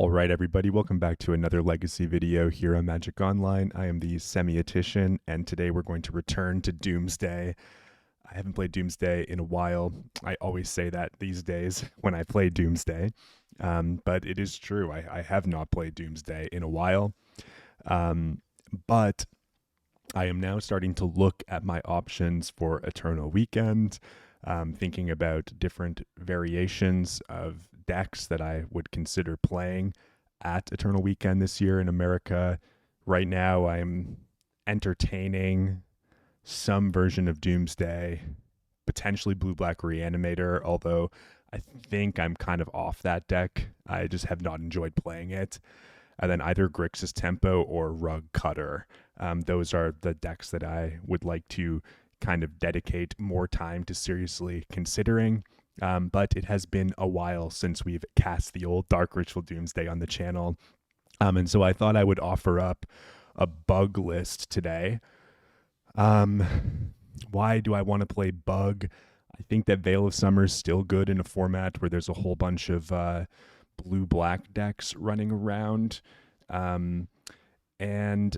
All right, everybody, welcome back to another Legacy video here on Magic Online. I am the Semiotician, and today we're going to return to Doomsday. I haven't played Doomsday in a while. I always say that these days when I play Doomsday, but it is true. I have not played Doomsday in a while, but I am now starting to look at my options for Eternal Weekend, thinking about different variations of decks that I would consider playing at Eternal Weekend this year in America. Right now, I'm entertaining some version of Doomsday, potentially Blue-Black Reanimator, although I think I'm kind of off that deck. I just have not enjoyed playing it. And then either Grixis Tempo or Rug Cutter. Those are the decks that I would like to kind of dedicate more time to seriously considering. But it has been a while since we've cast the old Dark Ritual Doomsday on the channel. And so I thought I would offer up a bug list today. Why do I want to play bug? I think that Veil of Summer is still good in a format where there's a whole bunch of blue-black decks running around. And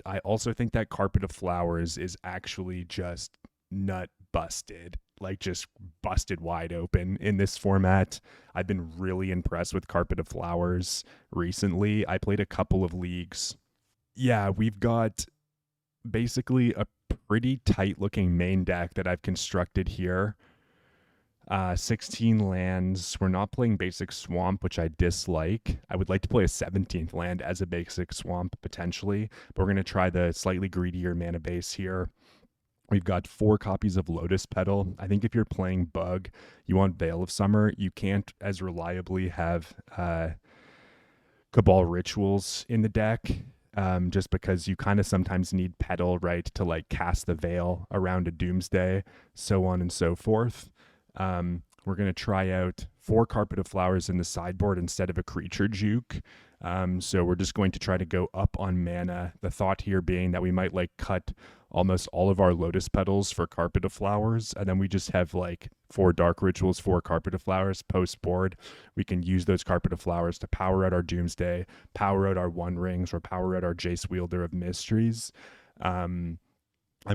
I also think that Carpet of Flowers is actually just nut busted, like just busted wide open in this format. I've been really impressed with Carpet of Flowers recently. I played a couple of leagues. Yeah, we've got basically a pretty tight looking main deck that I've constructed here. 16 lands. We're not playing basic swamp, which I dislike. I would like to play a 17th land as a basic swamp potentially, but we're going to try the slightly greedier mana base here. We've got 4 copies of Lotus Petal. I think if you're playing bug, you want Veil of Summer. You can't as reliably have Cabal Rituals in the deck, just because you kind of sometimes need Petal, right, to like cast the Veil around a Doomsday, so on and so forth. We're going to try out 4 Carpet of Flowers in the sideboard instead of a creature juke. So we're just going to try to go up on mana. The thought here being that we might like cut almost all of our Lotus Petals for Carpet of Flowers, and then we just have like 4 Dark Rituals, 4 Carpet of Flowers post board. We can use those Carpet of Flowers to power out our Doomsday, power out our One Rings, or power out our Jace Wielder of Mysteries. I'm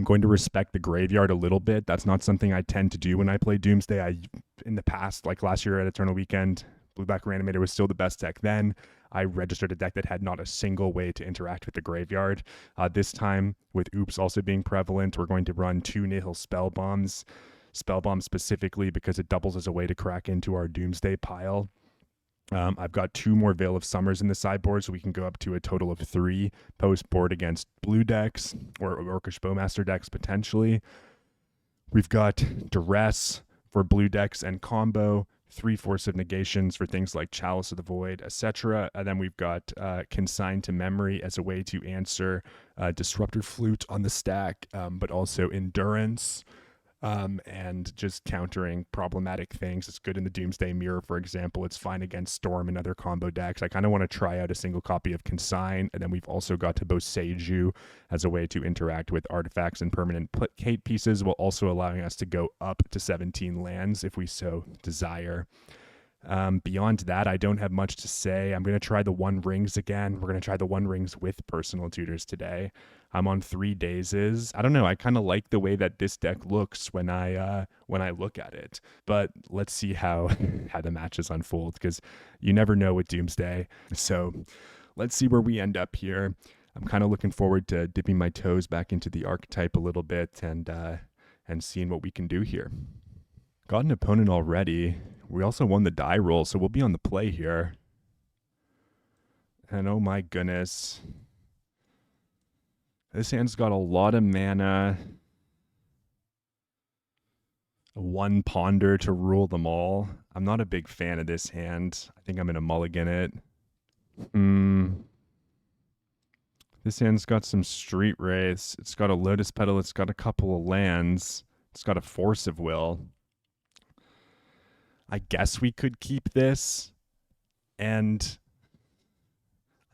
going to respect the graveyard a little bit. That's not something I tend to do when I play Doomsday. In the past, like last year at Eternal Weekend, Blue-Black Reanimator was still the best deck then. I registered a deck that had not a single way to interact with the graveyard. This time, with Oops also being prevalent, we're going to run 2 Nihil Spell Bombs. Spell Bomb specifically because it doubles as a way to crack into our Doomsday pile. I've got 2 more Veil of Summers in the sideboard, so we can go up to a total of 3 post-board against blue decks, or Orcish Bowmaster decks, potentially. We've got Duress for blue decks and combo, 3 Force of Negations for things like Chalice of the Void, etc. And then we've got Consigned to Memory as a way to answer Disruptor Flute on the stack, but also Endurance. And just countering problematic things. It's good in the Doomsday Mirror, for example. It's fine against Storm and other combo decks. I kind of want to try out a single copy of Consign, and then we've also got to Boseiju as a way to interact with artifacts and permanent placate pieces, while also allowing us to go up to 17 lands if we so desire. Beyond that, I don't have much to say. I'm going to try the One Rings again. We're going to try the One Rings with Personal Tutors today. I'm on 3 Dazes. I don't know. I kind of like the way that this deck looks when I look at it. But let's see how the matches unfold, because you never know with Doomsday. So let's see where we end up here. I'm kind of looking forward to dipping my toes back into the archetype a little bit and seeing what we can do here. Got an opponent already. We also won the die roll, so we'll be on the play here. And oh my goodness. This hand's got a lot of mana. 1 Ponder to rule them all. I'm not a big fan of this hand. I think I'm going to mulligan it. This hand's got some Street Wraiths. It's got a Lotus Petal. It's got a couple of lands. It's got a Force of Will. I guess we could keep this, and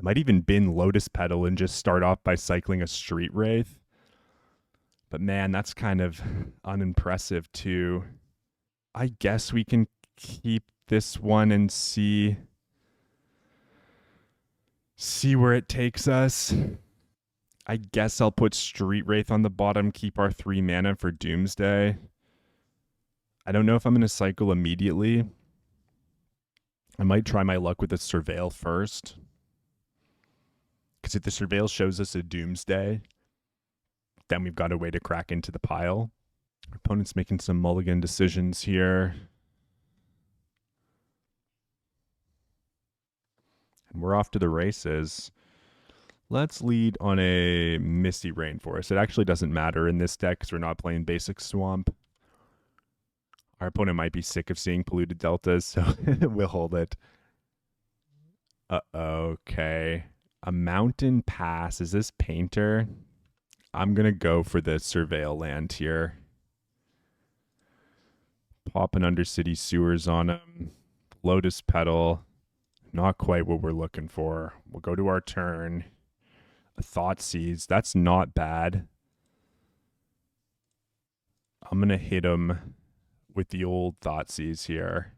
I might even bin Lotus Petal and just start off by cycling a Street Wraith. But man, that's kind of unimpressive too. I guess we can keep this one and see See where it takes us. I guess I'll put Street Wraith on the bottom, keep our 3 mana for Doomsday. I don't know if I'm going to cycle immediately. I might try my luck with the Surveil first. Because if the Surveil shows us a Doomsday, then we've got a way to crack into the pile. Our opponent's making some mulligan decisions here. And we're off to the races. Let's lead on a Misty Rainforest. It actually doesn't matter in this deck because we're not playing basic Swamp. Our opponent might be sick of seeing polluted deltas, so we'll hold it. Okay. A Mountain Pass. Is this Painter? I'm going to go for the Surveil land here. Pop an Undercity Sewers on him. Lotus Petal. Not quite what we're looking for. We'll go to our turn. A Thoughtseize. That's not bad. I'm going to hit him with the old Thoughtseize here.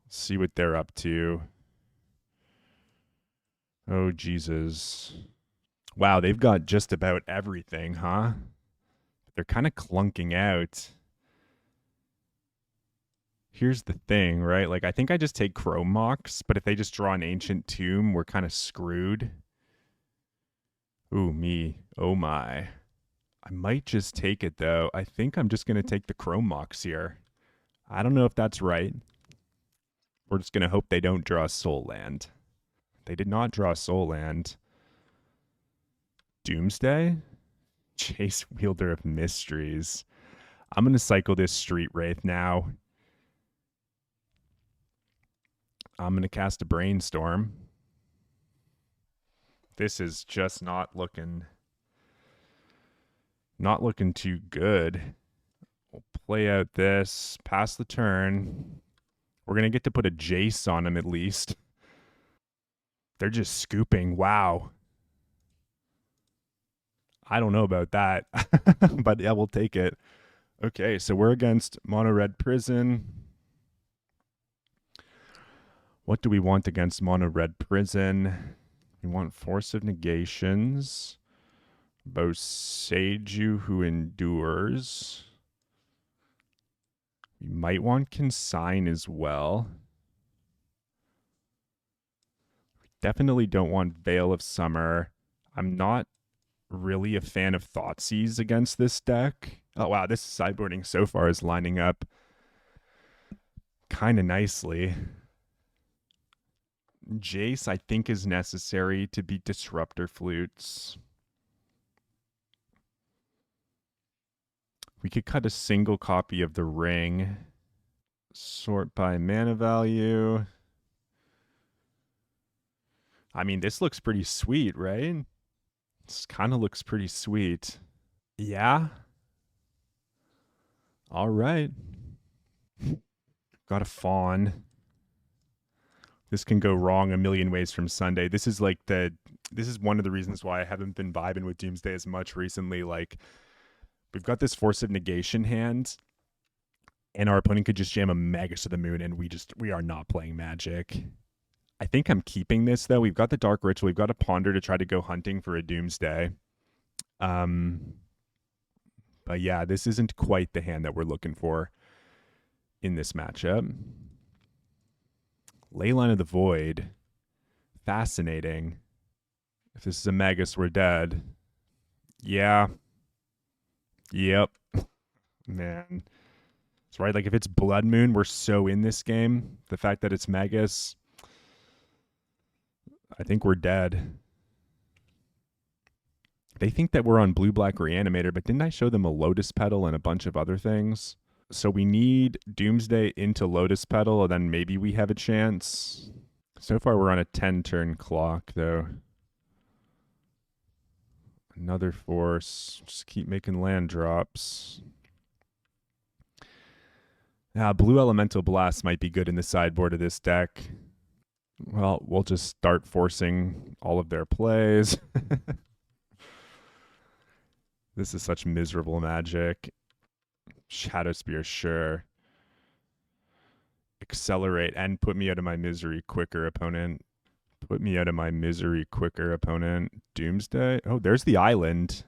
See what they're up to. Oh, Jesus. Wow, they've got just about everything, huh? They're kind of clunking out. Here's the thing, right? Like, I think I just take Chrome Mox, but if they just draw an Ancient Tomb, we're kind of screwed. Ooh, me. Oh, my. I might just take it, though. I think I'm just going to take the Chrome Mox here. I don't know if that's right. We're just going to hope they don't draw a Soul Land. They did not draw a Soul Land. Doomsday? Chase Wielder of Mysteries. I'm going to cycle this Street Wraith now. I'm going to cast a Brainstorm. This is just not looking too good. We'll play out this, pass the turn. We're going to get to put a Jace on him at least. They're just scooping. Wow. I don't know about that, but yeah, we'll take it. Okay, so we're against Mono Red Prison. What do we want against Mono Red Prison? We want Force of Negations. Boseiju Who Endures. We might want Consign as well. We definitely don't want Veil of Summer. I'm not really a fan of Thoughtseize against this deck. Oh, wow, this sideboarding so far is lining up kind of nicely. Jace, I think, is necessary to beat Disruptor Flutes. We could cut a single copy of the Ring. Sort by mana value. I mean, this looks pretty sweet, right? This kind of looks pretty sweet. Yeah. All right. Got a Fawn. This can go wrong a million ways from Sunday. This is one of the reasons why I haven't been vibing with Doomsday as much recently. Like, we've got this Force of Negation hand, and our opponent could just jam a Magus to the Moon, and we are not playing Magic. I think I'm keeping this, though. We've got the Dark Ritual. We've got a Ponder to try to go hunting for a Doomsday. But yeah, this isn't quite the hand that we're looking for in this matchup. Leyline of the Void. Fascinating. If this is a Magus, we're dead. Yeah. Yep. Man. It's right. Like, if it's Blood Moon, we're so in this game. The fact that it's Magus, I think we're dead. They think that we're on Blue-Black Reanimator, but didn't I show them a Lotus Petal and a bunch of other things? So we need Doomsday into Lotus Petal, and then maybe we have a chance. So far, we're on a 10-turn clock, though. Another Force. Just keep making land drops. Blue Elemental Blast might be good in the sideboard of this deck. Well, we'll just start forcing all of their plays. This is such miserable Magic. Shadow Spear, sure. Accelerate and put me out of my misery quicker, opponent. Put me out of my misery quicker, opponent. Doomsday. Oh, there's the island.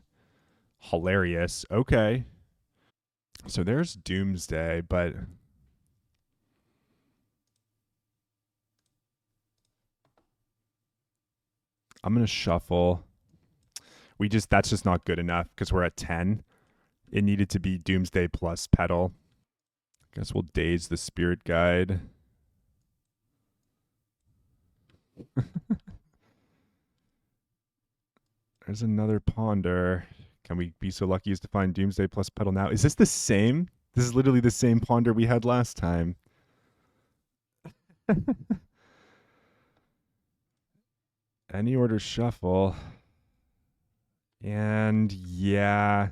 Hilarious. Okay. So there's Doomsday, but I'm going to shuffle. That's just not good enough because we're at 10. It needed to be Doomsday plus pedal. Guess we'll daze the spirit guide. There's another ponder. Can we be so lucky as to find Doomsday plus pedal now? Is this the same? This is literally the same ponder we had last time. Any order shuffle. And yeah.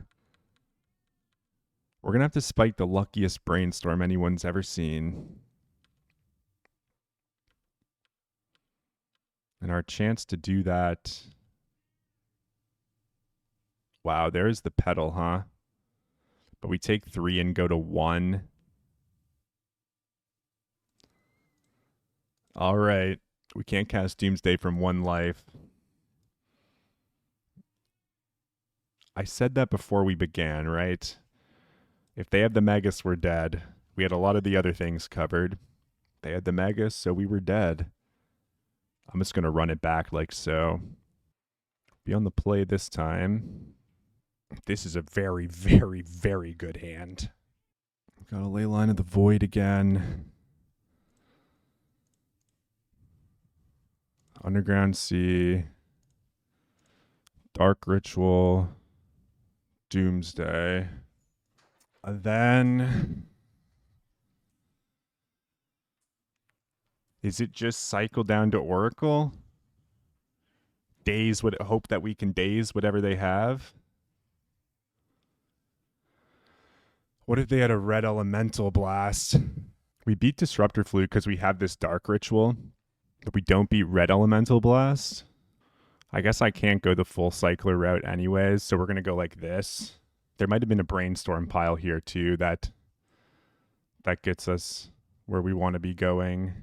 We're going to have to spike the luckiest brainstorm anyone's ever seen. And our chance to do that. Wow, there's the pedal, huh? But we take 3 and go to 1. All right. We can't cast Doomsday from 1 life. I said that before we began, right? If they had the Magus, we're dead. We had a lot of the other things covered. They had the Magus, so we were dead. I'm just going to run it back like so. Be on the play this time. This is a very, very, very good hand. Got a Ley Line of the Void again. Underground Sea. Dark Ritual. Doomsday. Then is it just cycle down to Oracle? Hope that we can daze whatever they have. What if they had a red elemental blast? We beat Disruptor Flute because we have this dark ritual, but we don't beat red elemental blast. I guess I can't go the full cycler route anyways, so we're going to go like this. There might have been a brainstorm pile here too that gets us where we want to be going.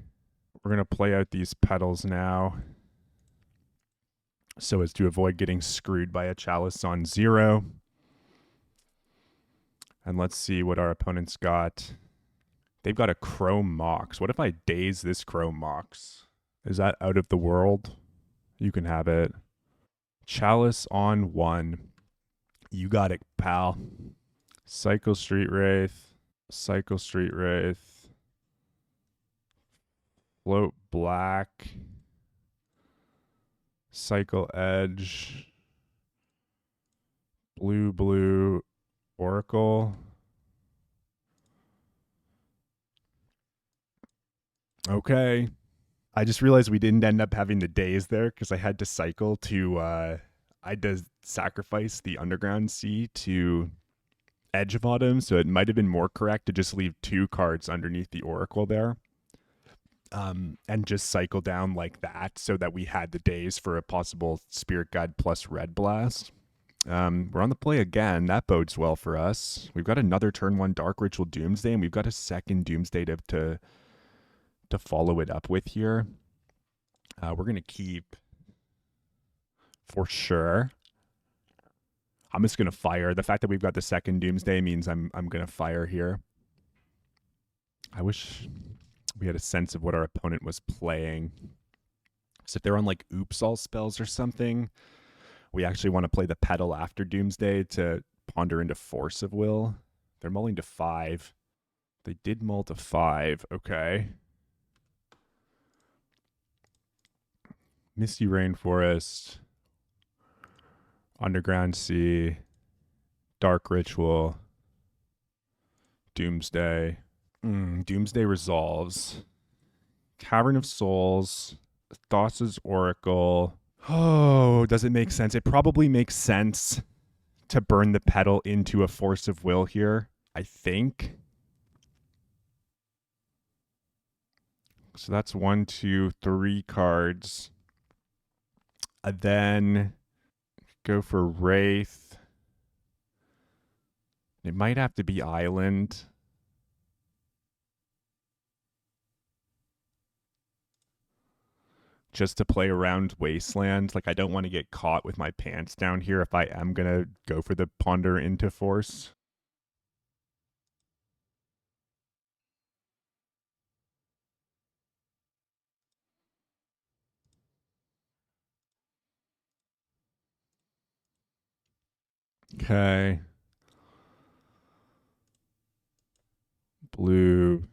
We're going to play out these pedals now so as to avoid getting screwed by a chalice on 0. And let's see what our opponent's got. They've got a Chrome Mox. What if I daze this Chrome Mox? Is that out of the world? You can have it. Chalice on 1. You got it, pal. Cycle Street Wraith. Cycle Street Wraith. Float Black. Cycle Edge. Blue Oracle. Okay. I just realized we didn't end up having the days there because I had to cycle to I had to sacrifice the Underground Sea to Edge of Autumn, so it might have been more correct to just leave 2 cards underneath the Oracle there. And just cycle down like that so that we had the days for a possible Spirit Guide plus Red Blast. We're on the play again. That bodes well for us. We've got another turn 1 Dark Ritual Doomsday, and we've got a second Doomsday to follow it up with here. We're going to keep for sure. I'm just going to fire. The fact that we've got the second Doomsday means I'm going to fire here. I wish we had a sense of what our opponent was playing. So if they're on like Oops All spells or something, we actually want to play the pedal after Doomsday to ponder into Force of Will. They're mulling to 5. They did mull to 5. Okay. Misty Rainforest. Underground Sea. Dark Ritual. Doomsday. Doomsday resolves. Cavern of Souls. Thassa's Oracle. Oh, does it make sense? It probably makes sense to burn the pedal into a Force of Will here, I think. So that's 1, 2, 3 cards. Then go for Wraith. It might have to be Island. just to play around Wasteland. Like, I don't want to get caught with my pants down here if I am going to go for the Ponder into Force. Okay. Blue,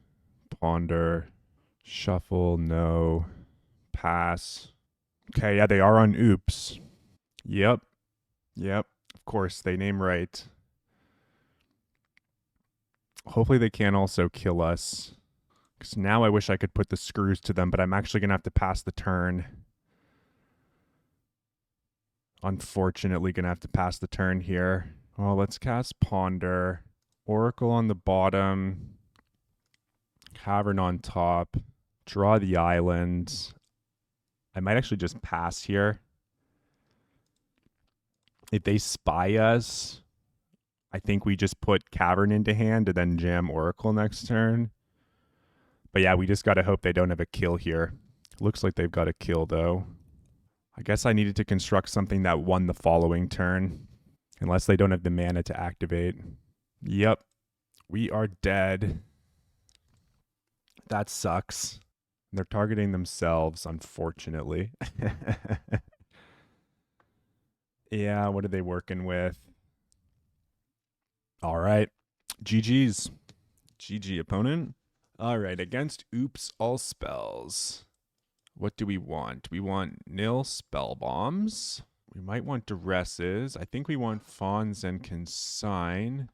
Ponder, shuffle, no, pass. Okay, yeah, they are on Oops. Yep. Yep. Of course, they name right. Hopefully they can't also kill us. Because now I wish I could put the screws to them, but I'm actually going to have to pass the turn. Unfortunately, going to have to pass the turn here. Oh, let's cast Ponder. Oracle on the bottom. Cavern on top. Draw the island. I might actually just pass here. If they spy us, I think we just put Cavern into hand and then jam Oracle next turn. But yeah, we just got to hope they don't have a kill here. Looks like they've got a kill, though. I guess I needed to construct something that won the following turn. Unless they don't have the mana to activate. Yep. We are dead. That sucks. They're targeting themselves, unfortunately. Yeah, what are they working with? All right. GG's. GG, opponent. All right, against Oops all spells. What do we want? We want nil spell bombs. We might want duresses. I think we want fawns and consign.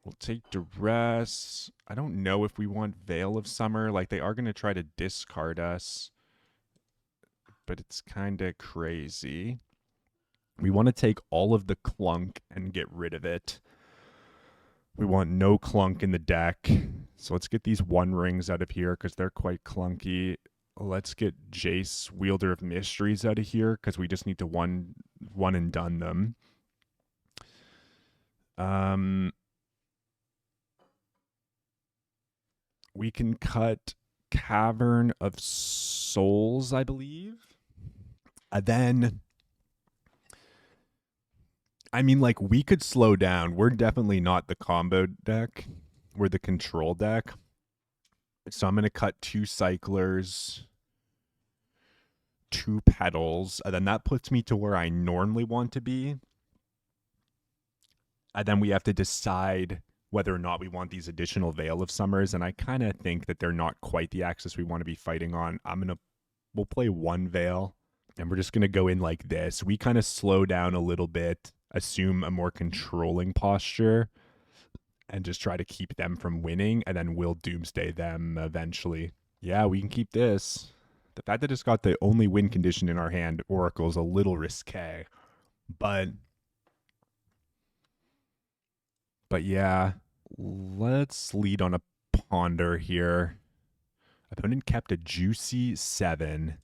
We'll take duress. I don't know if we want Veil of Summer. Like, they are going to try to discard us. But it's kind of crazy. We want to take all of the clunk and get rid of it. We want no clunk in the deck. So let's get these one rings out of here because they're quite clunky. Let's get Jace, Wielder of Mysteries, out of here because we just need to one and done them. We can cut Cavern of Souls, I believe. And then, I mean, like, we could slow down. We're definitely not the combo deck. We're the control deck. So I'm going to cut 2 cyclers, 2 petals, and then that puts me to where I normally want to be. And then we have to decide whether or not we want these additional Veil of Summers, and I kind of think that they're not quite the axis we want to be fighting on. We'll play 1 Veil, and we're just going to go in like this. We kind of slow down a little bit, assume a more controlling posture, and just try to keep them from winning, and then we'll Doomsday them eventually. Yeah, we can keep this. The fact that it's got the only win condition in our hand, Oracle, is a little risque. But yeah, let's lead on a Ponder here. Opponent kept a juicy 7.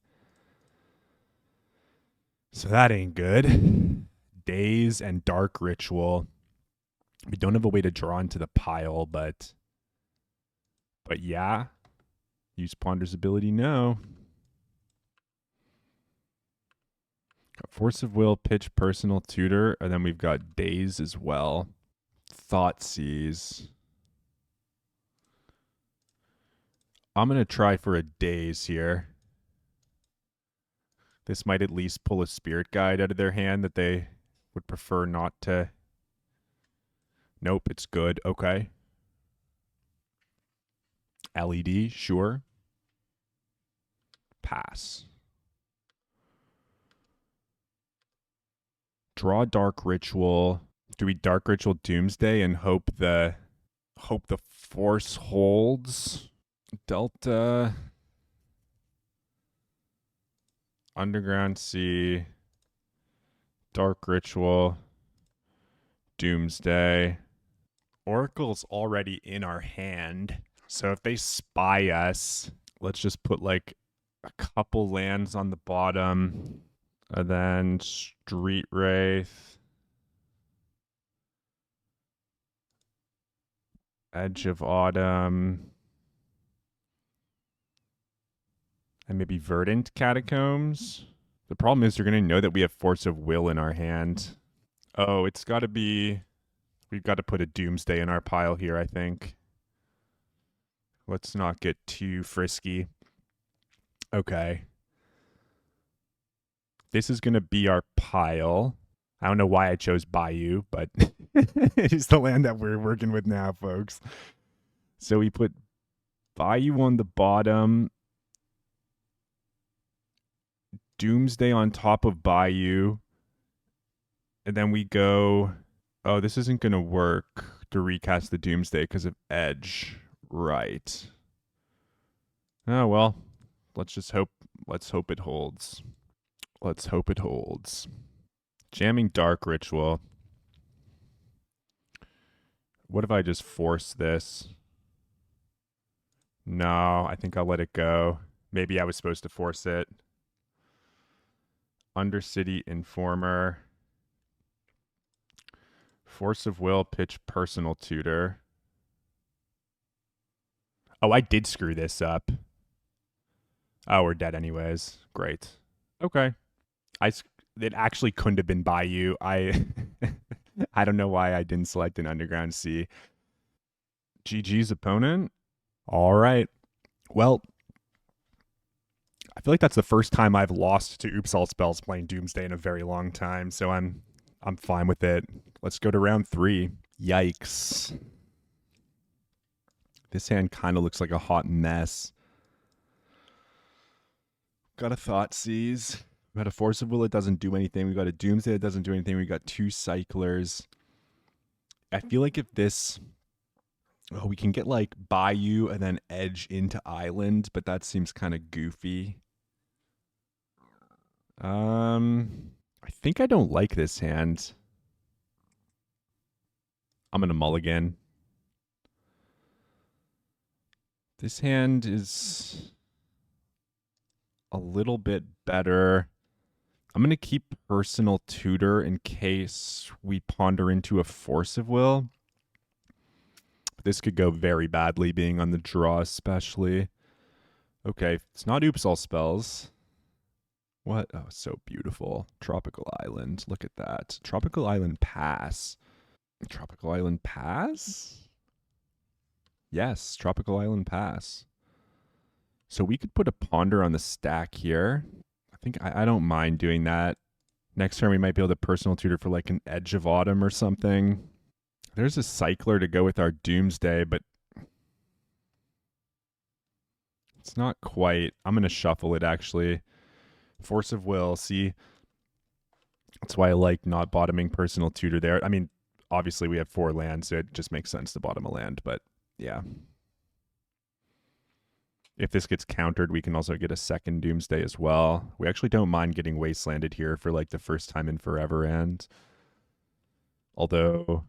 So that ain't good. Daze and Dark Ritual. We don't have a way to draw into the pile, but yeah. Use Ponder's ability, no. Got Force of Will, Pitch, Personal Tutor, and then we've got Daze as well. Thoughtseize. I'm going to try for a Daze here. This might at least pull a Spirit Guide out of their hand that they would prefer not to. Nope, it's good. Okay. LED, sure. Pass. Draw Dark Ritual. Do we Dark Ritual Doomsday and hope the force holds? Delta. Underground Sea. Dark Ritual. Doomsday. Oracle's already in our hand. So if they spy us, let's just put like a couple lands on the bottom. And then Street Wraith. Edge of Autumn. And maybe Verdant Catacombs. The problem is they're going to know that we have Force of Will in our hand. Oh, it's got to be... We've got to put a Doomsday in our pile here, I think. Let's not get too frisky. Okay. This is going to be our pile. I don't know why I chose Bayou, but it is the land that we're working with now, folks. So we put Bayou on the bottom, Doomsday on top of Bayou, and then we go... Oh, this isn't going to work to recast the Doomsday because of Edge. Right. Oh, well, let's just hope. Let's hope it holds. Let's hope it holds. Jamming Dark Ritual. What if I just force this? No, I think I'll let it go. Maybe I was supposed to force it. Undercity Informer. Force of Will, pitch Personal Tutor. Oh, I did screw this up. Oh, we're dead anyways. Great. Okay. It actually couldn't have been Bayou. I don't know why I didn't select an Underground Sea. GG's opponent. All right. Well, I feel like that's the first time I've lost to Upshots spells playing Doomsday in a very long time, so I'm fine with it. Let's go to round 3. Yikes. This hand kind of looks like a hot mess. Got a Thoughtseize. We got a Force of Will, it doesn't do anything. We got a Doomsday, it doesn't do anything. We got 2 Cyclers. I feel like if this... Oh, we can get like Bayou and then Edge into Island, but that seems kind of goofy. I think I don't like this hand. I'm going to mulligan. This hand is a little bit better. I'm going to keep Personal Tutor in case we ponder into a Force of Will. This could go very badly, being on the draw especially. Okay, it's not Upshots spells. What? Oh, so beautiful. Tropical Island. Look at that. Tropical Island Pass. Tropical Island Pass? Yes, Tropical Island Pass. So we could put a Ponder on the stack here. I think I don't mind doing that. Next turn we might be able to Personal Tutor for like an Edge of Autumn or something. There's a Cycler to go with our Doomsday, but it's not quite. I'm going to shuffle it actually. Force of Will, see? That's why I like not bottoming Personal Tutor there. I mean, obviously we have 4 lands, so it just makes sense to bottom a land, but yeah. If this gets countered, we can also get a second Doomsday as well. We actually don't mind getting Wastelanded here for like the first time in forever, and although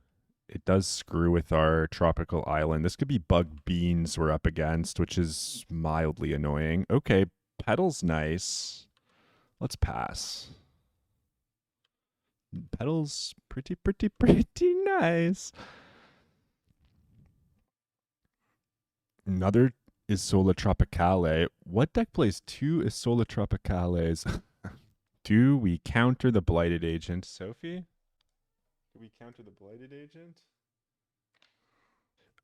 it does screw with our Tropical Island. This could be Bug Beans we're up against, which is mildly annoying. Okay, Petal's nice. Let's pass. Petal's pretty nice. Another Isola Tropicale. What deck plays 2 Isola Tropicales? Do we counter the Blighted Agent? Sophie? Do we counter the Blighted Agent?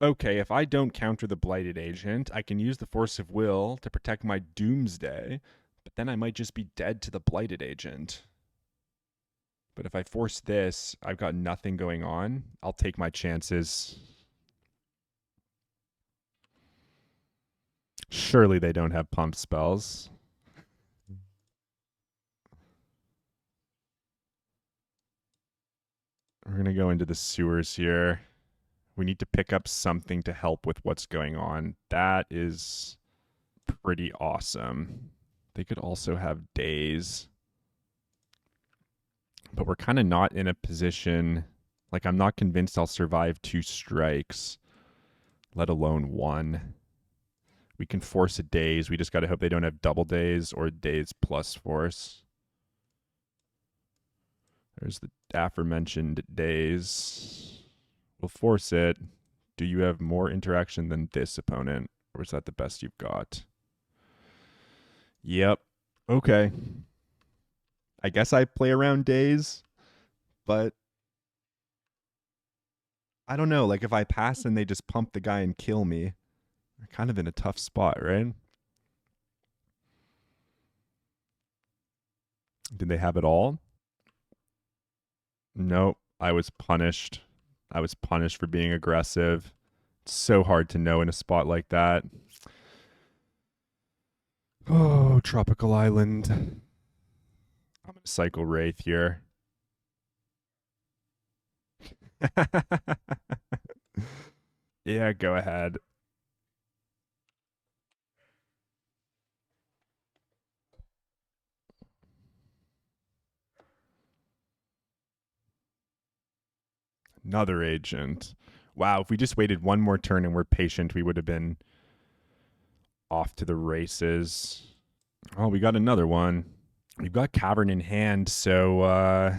Okay, if I don't counter the Blighted Agent, I can use the Force of Will to protect my Doomsday, but then I might just be dead to the Blighted Agent. But if I force this, I've got nothing going on. I'll take my chances. Surely they don't have pump spells. We're going to go into the sewers here. We need to pick up something to help with what's going on. That is pretty awesome. They could also have days. But we're kind of not in a position... Like, I'm not convinced I'll survive 2 strikes, let alone 1. We can force a daze. We just got to hope they don't have double days or days plus force. There's the aforementioned days. We'll force it. Do you have more interaction than this opponent? Or is that the best you've got? Yep. Okay. I guess I play around days, but I don't know. Like if I pass and they just pump the guy and kill me, they're kind of in a tough spot, right? Did they have it all? Nope. I was punished. I was punished for being aggressive. It's so hard to know in a spot like that. Oh, tropical island. I'm gonna cycle Wraith here. Yeah, go ahead. Another agent. Wow, if we just waited one more turn and we're patient, we would have been off to the races. Oh, we got another one. We've got Cavern in hand, so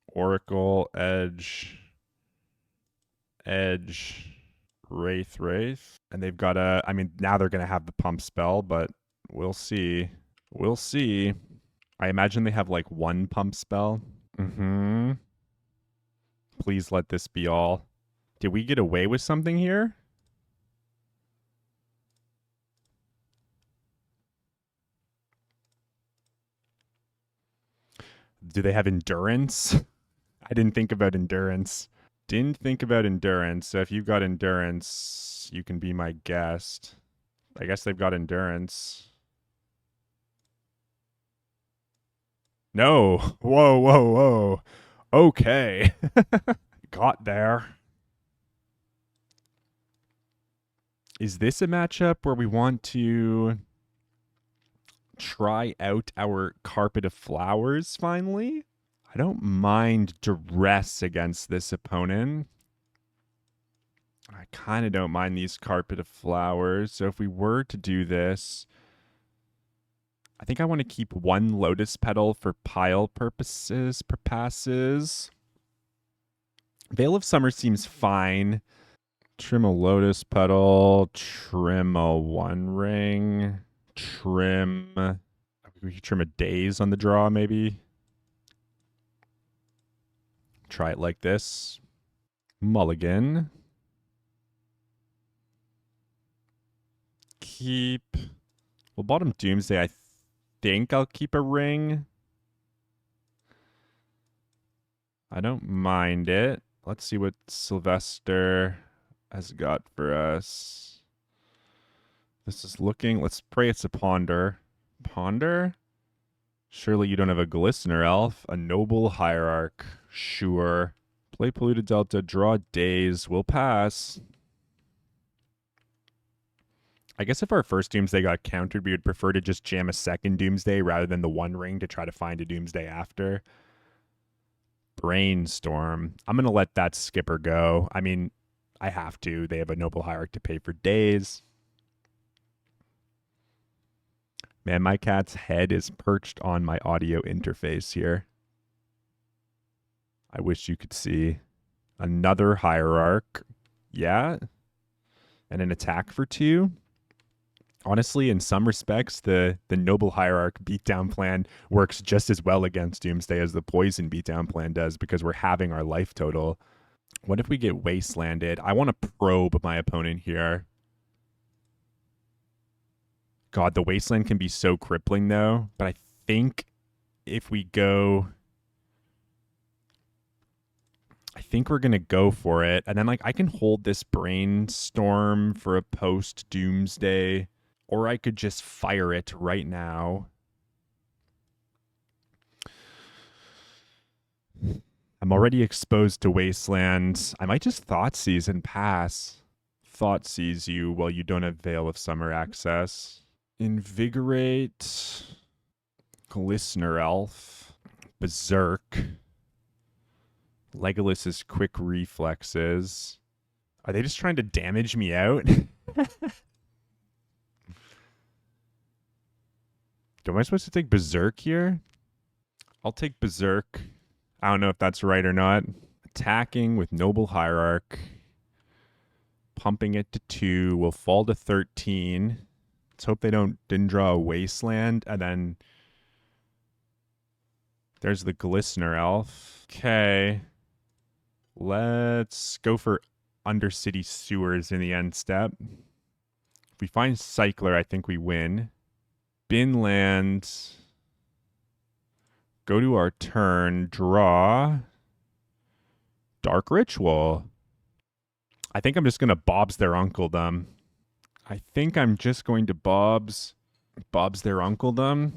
Oracle, Edge, Wraith. And they've got I mean, now they're going to have the pump spell, but we'll see. We'll see. I imagine they have like one pump spell. Mm-hmm. Please let this be all. Did we get away with something here? Do they have endurance? I didn't think about endurance. Didn't think about endurance. So if you've got endurance, you can be my guest. I guess they've got endurance. No. Whoa. Okay. Got there. Is this a matchup where we want to try out our Carpet of Flowers finally? I don't mind duress against this opponent. I kind of don't mind these Carpet of Flowers. So if we were to do this, I think I want to keep one Lotus Petal for pile purposes, per passes. Veil of Summer seems fine. Trim a Lotus Petal, trim a One Ring, trim... We could trim a Daze on the draw, maybe. Try it like this. Mulligan. Keep... Well, bottom Doomsday, I think I'll keep a ring. I don't mind it. Let's see what Sylvester has got for us. This is looking... Let's pray it's a Ponder. Ponder? Surely you don't have a Glistener Elf. A Noble Hierarch. Sure. Play Polluted Delta. Draw Daze. We'll pass. I guess if our first Doomsday got countered, we would prefer to just jam a second Doomsday rather than the One Ring to try to find a Doomsday after. Brainstorm. I'm going to let that skipper go. I mean, I have to. They have a Noble Hierarch to pay for Daze. Man, my cat's head is perched on my audio interface here. I wish you could see. Another Hierarch. Yeah. And an attack for 2. Honestly, in some respects, the Noble Hierarch beatdown plan works just as well against Doomsday as the Poison beatdown plan does because we're having our life total. What if we get Wastelanded? I want to probe my opponent here. God, the Wasteland can be so crippling, though. But I think if we go... I think we're going to go for it. And then, like, I can hold this Brainstorm for a post-Doomsday... Or I could just fire it right now. I'm already exposed to Wasteland. I might just Thoughtseize and pass. Thoughtseize you while you don't have Veil of Summer access. Invigorate. Glistener Elf. Berserk. Legolas's quick reflexes. Are they just trying to damage me out? Am I supposed to take Berserk here? I'll take Berserk. I don't know if that's right or not. Attacking with Noble Hierarch. Pumping it to 2. We'll fall to 13. Let's hope they didn't draw a Wasteland. And then there's the Glistener Elf. Okay. Let's go for Undercity Sewers in the end step. If we find Cycler, I think we win. Binland. Go to our turn. Draw. Dark Ritual. I think I'm just going to Bob's Their Uncledom. I think I'm just going to Bob's Their Uncledom.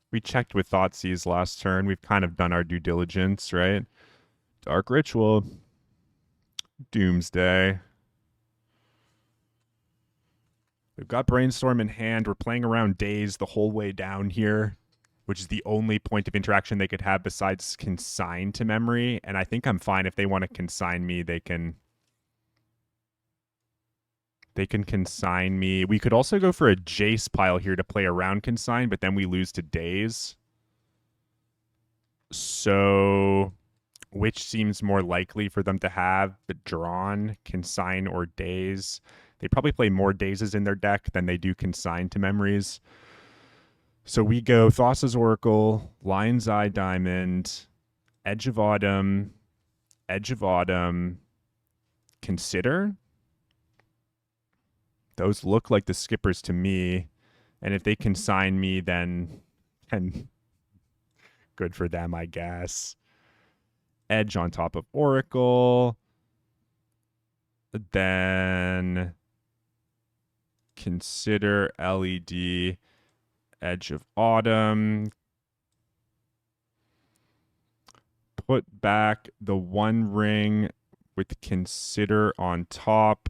We checked with Thoughtseize last turn. We've kind of done our due diligence, right? Dark Ritual. Doomsday. We've got Brainstorm in hand. We're playing around Daze the whole way down here, which is the only point of interaction they could have besides consign to memory. And I think I'm fine if they want to consign me. They can consign me. We could also go for a Jace pile here to play around consign, but then we lose to Daze. So which seems more likely for them to have? The drawn, consign, or Daze? They probably play more Dazes in their deck than they do consign to memories. So we go Thassa's Oracle, Lion's Eye Diamond, Edge of Autumn, Consider. Those look like the skippers to me. And if they consign me, then good for them, I guess. Edge on top of Oracle. Then Consider, LED, Edge of Autumn. Put back the One Ring with Consider on top.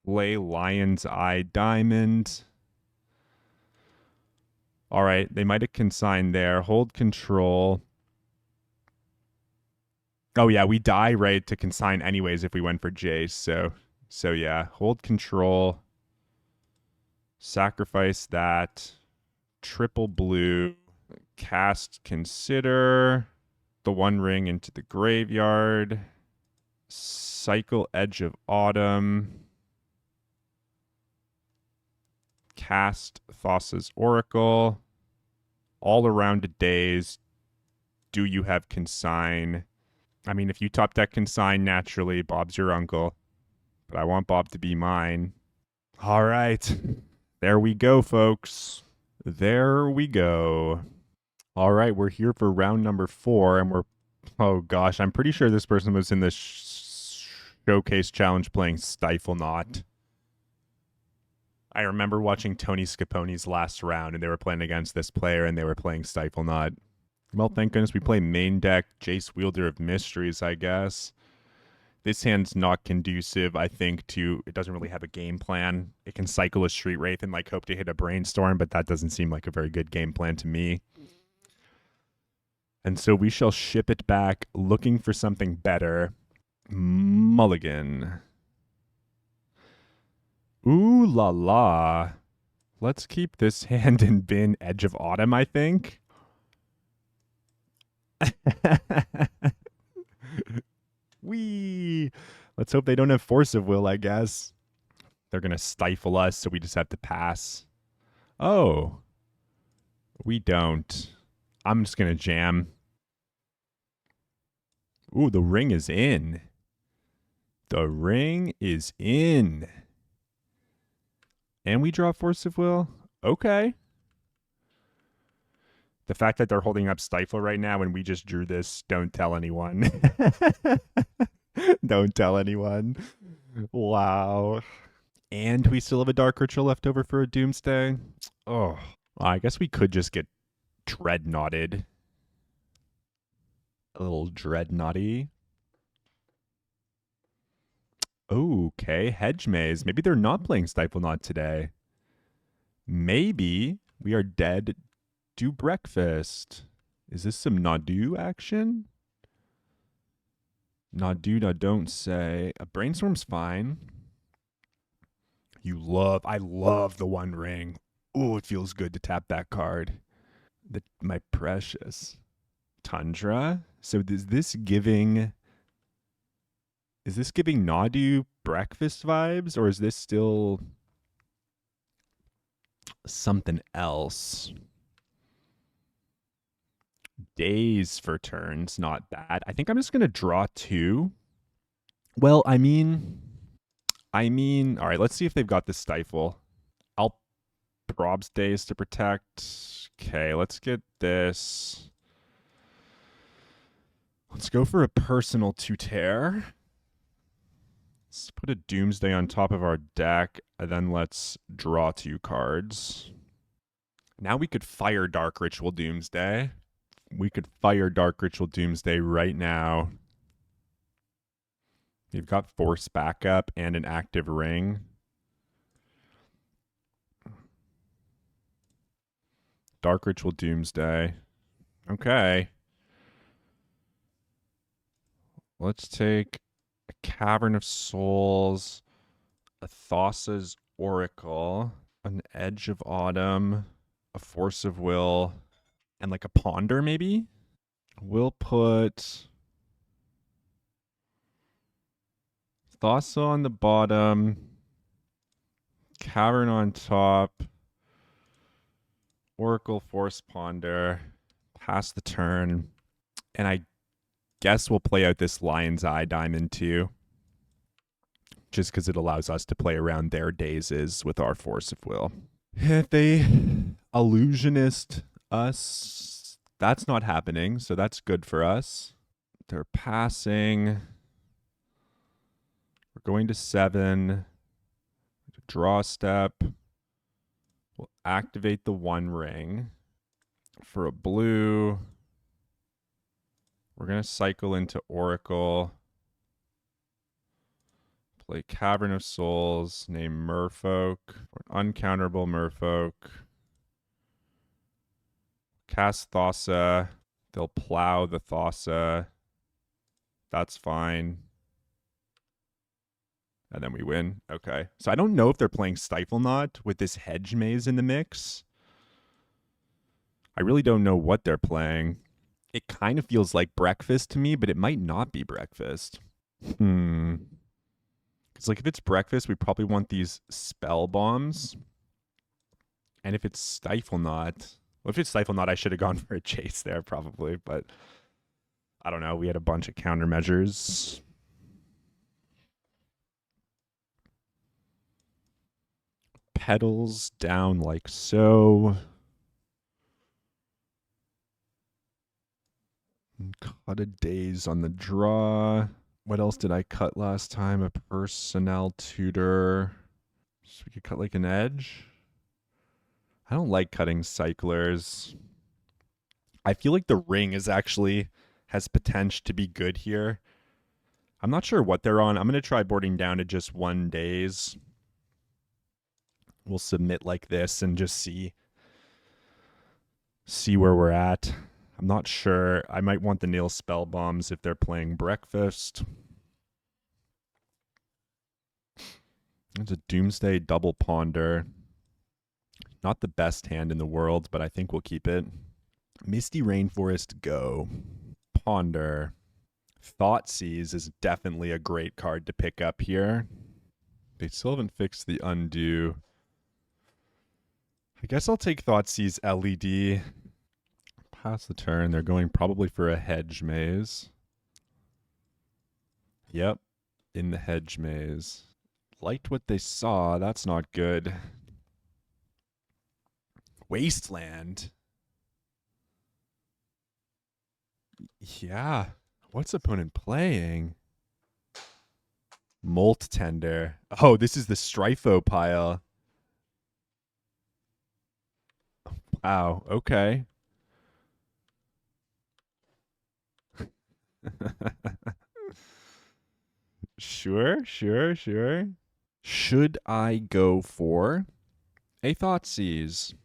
Play Lion's Eye Diamond. All right, they might have consigned there. Hold control. Oh yeah, we die right to consign anyways if we went for Jace. So yeah, hold control. Sacrifice that. Triple blue. Cast Consider. The One Ring into the graveyard. Cycle Edge of Autumn. Cast Thassa's Oracle. All around a Daze. Do you have consign? I mean, if you top deck consign, naturally, Bob's your uncle. But I want Bob to be mine. All right. There we go, folks. There we go. All right, we're here for round number 4, and we're... Oh, gosh, I'm pretty sure this person was in the showcase challenge playing Stifle Knot. I remember watching Tony Scaponi's last round, and they were playing against this player, and they were playing Stifle Knot. Well, thank goodness we play main deck, Jace Wielder of Mysteries, I guess. This hand's not conducive, I think, to... It doesn't really have a game plan. It can cycle a Street Wraith and, like, hope to hit a Brainstorm, but that doesn't seem like a very good game plan to me. And so we shall ship it back, looking for something better. Mulligan. Ooh la la. Let's keep this hand in bin Edge of Autumn, I think. Wee. Let's hope they don't have Force of Will, I guess. They're going to stifle us, so we just have to pass. Oh. We don't. I'm just going to jam. Ooh, the ring is in. The ring is in. And we draw Force of Will? Okay. The fact that they're holding up Stifle right now and we just drew this, don't tell anyone. Don't tell anyone. Wow. And we still have a Dark Ritual left over for a Doomsday. Oh, I guess we could just get Dreadnoughted. A little Dreadnoughty. Okay, Hedge Maze. Maybe they're not playing Stifle Knot today. Maybe we are dead. Do breakfast. Is this some Nadu action? Nadu, no, don't say. A Brainstorm's fine. I love the One Ring. Oh, it feels good to tap that card. My precious. Tundra. So is this giving Nadu breakfast vibes, or is this still something else. Days for turns, not bad. I think I'm just going to draw 2. Well, all right, let's see if they've got the Stifle. I'll Probs Days to protect. Okay, let's get this. Let's go for a personal to tear. Let's put a Doomsday on top of our deck, and then let's draw 2 cards. Now we could fire Dark Ritual Doomsday. We could fire Dark Ritual Doomsday right now. You've got Force backup and an active ring. Dark Ritual Doomsday. Okay. Let's take a Cavern of Souls, a Thassa's Oracle, an Edge of Autumn, a Force of Will, and like a Ponder maybe? We'll put Thassa on the bottom, Cavern on top, Oracle, Force, Ponder, pass the turn, and I guess we'll play out this Lion's Eye Diamond too, just because it allows us to play around their dazes with our Force of Will. If they illusionist us, that's not happening, so that's good for us. They're passing. We're going to 7. Draw step. We'll activate the 1 ring. For a blue, we're going to cycle into Oracle. Play Cavern of Souls, name Merfolk, or an uncounterable Merfolk. Cast Thassa. They'll plow the Thassa. That's fine. And then we win. Okay. So I don't know if they're playing Stifle Knot with this Hedge Maze in the mix. I really don't know what they're playing. It kind of feels like Breakfast to me, but it might not be Breakfast. Because like if it's Breakfast, we probably want these Spell Bombs. And if it's Stifle Knot... Well, if it's Stifle Knot, I should have gone for a chase there probably. But I don't know. We had a bunch of countermeasures. Petals down like so. Cut a daze on the draw. What else did I cut last time? A personnel tutor. So we could cut like an edge. I don't like cutting cyclers. I feel like the ring is actually has potential to be good here. I'm not sure what they're on. I'm going to try boarding down to just 1 daze. We'll submit like this and just see where we're at. I'm not sure. I might want the nail spell bombs if they're playing Breakfast. It's a Doomsday double Ponder. Not the best hand in the world, but I think we'll keep it. Misty Rainforest, go. Ponder. Thoughtseize is definitely a great card to pick up here. They still haven't fixed the undo. I guess I'll take Thoughtseize LED. Pass the turn. They're going probably for a Hedge Maze. Yep, in the Hedge Maze. Liked what they saw. That's not good. Wasteland. Yeah. What's opponent playing? Molt Tender. Oh, this is the Strifo pile. Wow. Okay. Sure. Should I go for a Thoughtseize?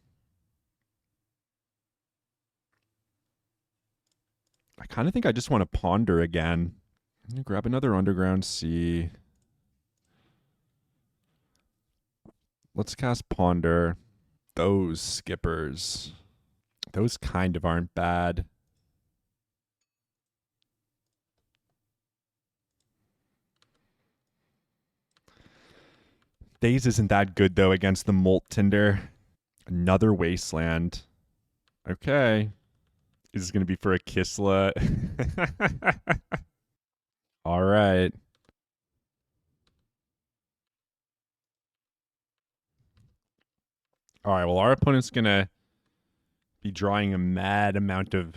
I kind of think I just want to Ponder again. Grab another Underground Sea. Let's cast Ponder. Those skippers. Those kind of aren't bad. Daze isn't that good, though, against the Molt Tinder. Another wasteland. Okay. Is this going to be for a Kisla? All right. All right. Well, our opponent's going to be drawing a mad amount of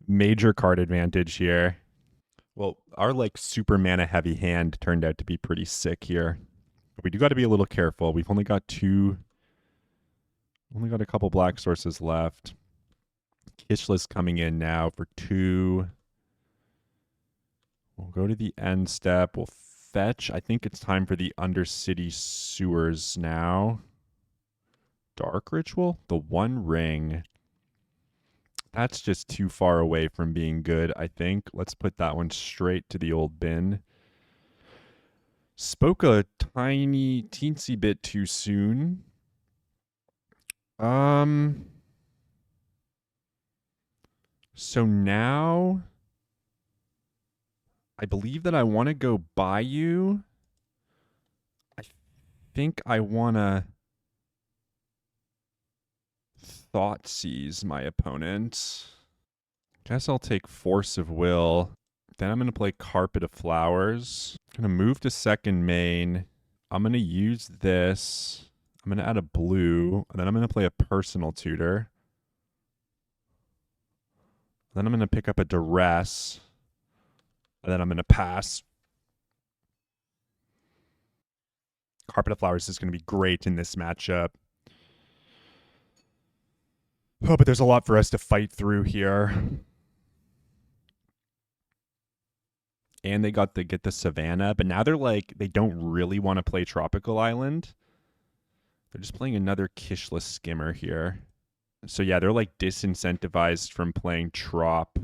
major card advantage here. Well, our like super mana heavy hand turned out to be pretty sick here. We do got to be a little careful. We've only got a couple black sources left. Kishla's coming in now for 2. We'll go to the end step. We'll fetch. I think it's time for the Undercity Sewers now. Dark Ritual? The One Ring. That's just too far away from being good, I think. Let's put that one straight to the old bin. Spoke a tiny, teensy bit too soon. So now I believe that I want to go Bayou. I think I want to Thoughtseize my opponent. Guess I'll take Force of Will. Then I'm going to play Carpet of Flowers. I'm going to move to second main. I'm going to use this. I'm going to add a blue. And then I'm going to play a Personal Tutor. Then I'm going to pick up a Duress. And then I'm going to pass. Carpet of Flowers is going to be great in this matchup. Oh, but there's a lot for us to fight through here. And they got to get the Savannah, but now they're like, they don't really want to play Tropical Island. They're just playing another Kishless Skimmer here. So yeah, they're like disincentivized from playing Trop.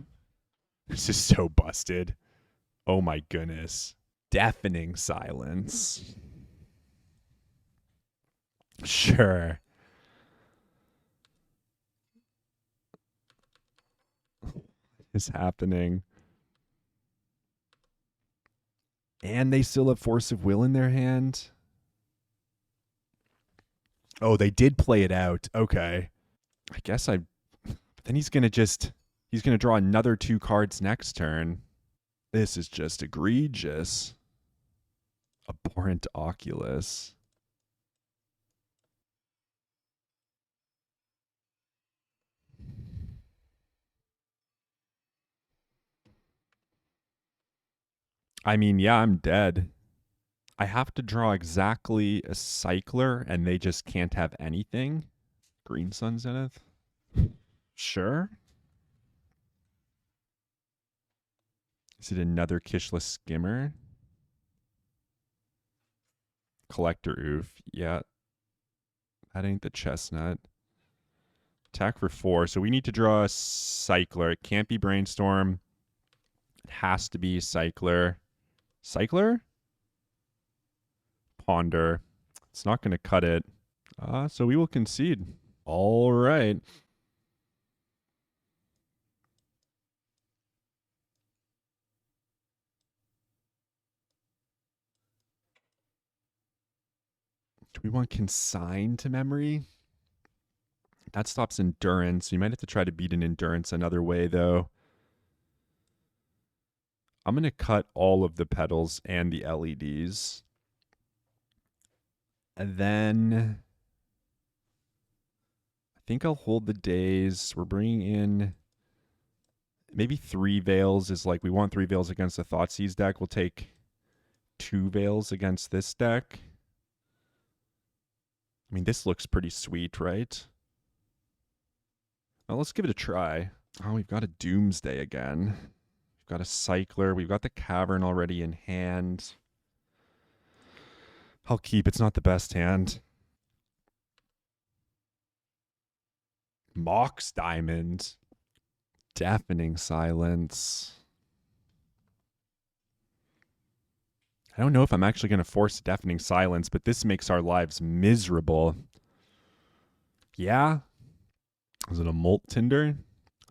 This is so busted. Oh my goodness. Deafening silence. Sure. What is happening? And they still have Force of Will in their hand. Oh, they did play it out. Okay. I guess but then he's going to draw another 2 cards next turn. This is just egregious. Abhorrent Oculus. I mean, yeah, I'm dead. I have to draw exactly a Cycler, and they just can't have anything. Green Sun Zenith? Sure. Is it another Kishless Skimmer? Collector Oof. Yeah. That ain't the Chestnut. Attack for 4. So we need to draw a Cycler. It can't be Brainstorm. It has to be Cycler. Cycler? Ponder. It's not going to cut it. So we will concede. All right. Do we want Consign to Memory? That stops Endurance. You might have to try to beat an Endurance another way, though. I'm going to cut all of the petals and the LEDs. And then I think I'll hold the days. We're bringing in maybe 3 Veils is like, we want 3 Veils against the Thoughtseize deck. We'll take 2 Veils against this deck. I mean, this looks pretty sweet, right? Well, let's give it a try. Oh, we've got a Doomsday again. We've got a Cycler. We've got the Cavern already in hand. I'll keep. It's not the best hand. Mox Diamond. Deafening Silence. I don't know if I'm actually going to force Deafening Silence, but this makes our lives miserable. Yeah? Is it a Molt Tinder?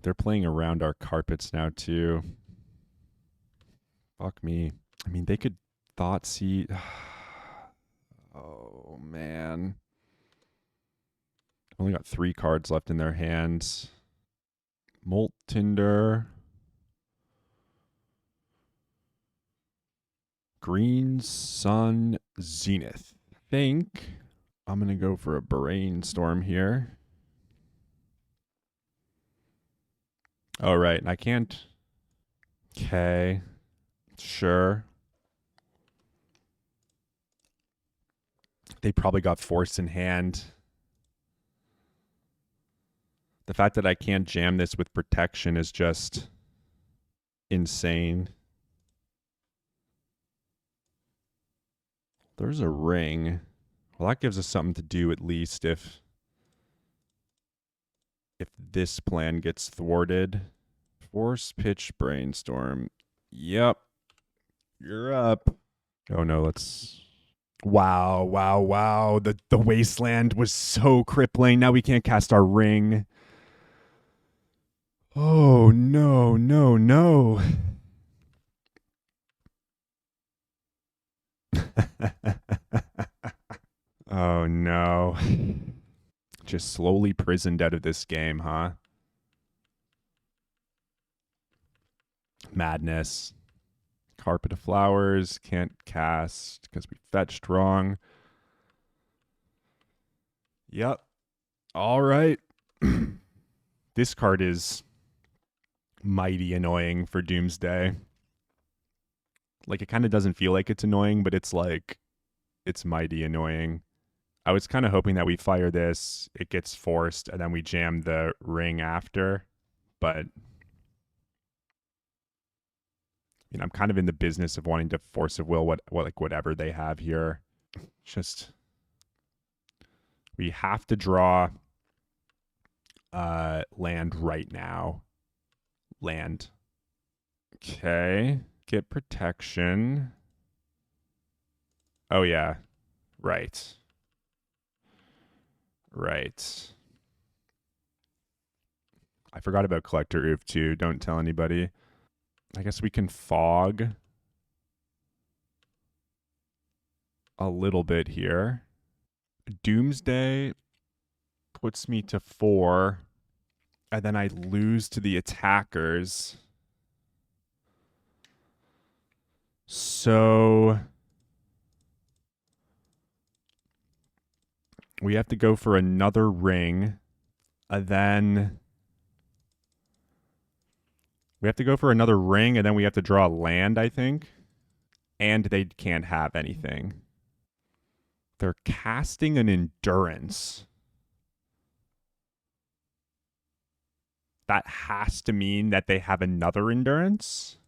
They're playing around our carpets now, too. Fuck me. I mean, they could Thoughtseize. Oh, man. Only got 3 cards left in their hands. Molt Tinder. Green Sun Zenith. I think I'm going to go for a brainstorm here. Oh, right. And I can't. Okay. Sure. They probably got force in hand. The fact that I can't jam this with protection is just insane. There's a ring. Well, that gives us something to do at least if this plan gets thwarted. Force pitch brainstorm. Yep. You're up. Oh no, let's. Wow, wow, wow. The wasteland was so crippling. Now we can't cast our ring. Oh no, no, no. Oh no. Just slowly prisoned out of this game, huh? Madness. Carpet of Flowers. Can't cast because we fetched wrong. Yep. All right. This card is mighty annoying for Doomsday. Like, it kind of doesn't feel like it's annoying, but it's like, it's mighty annoying. I was kind of hoping that we fire this, it gets forced, and then we jam the ring after. But I'm kind of in the business of wanting to force of will whatever they have here. Just we have to draw land right now. Land. Okay. Get protection. Oh yeah. Right. Right. I forgot about Collector Oof too. Don't tell anybody. I guess we can fog a little bit here. Doomsday puts me to 4, and then I lose to the attackers. So we have to go for another ring, and then we have to go for another ring, and then we have to draw land, I think. And they can't have anything. They're casting an endurance. That has to mean that they have another endurance.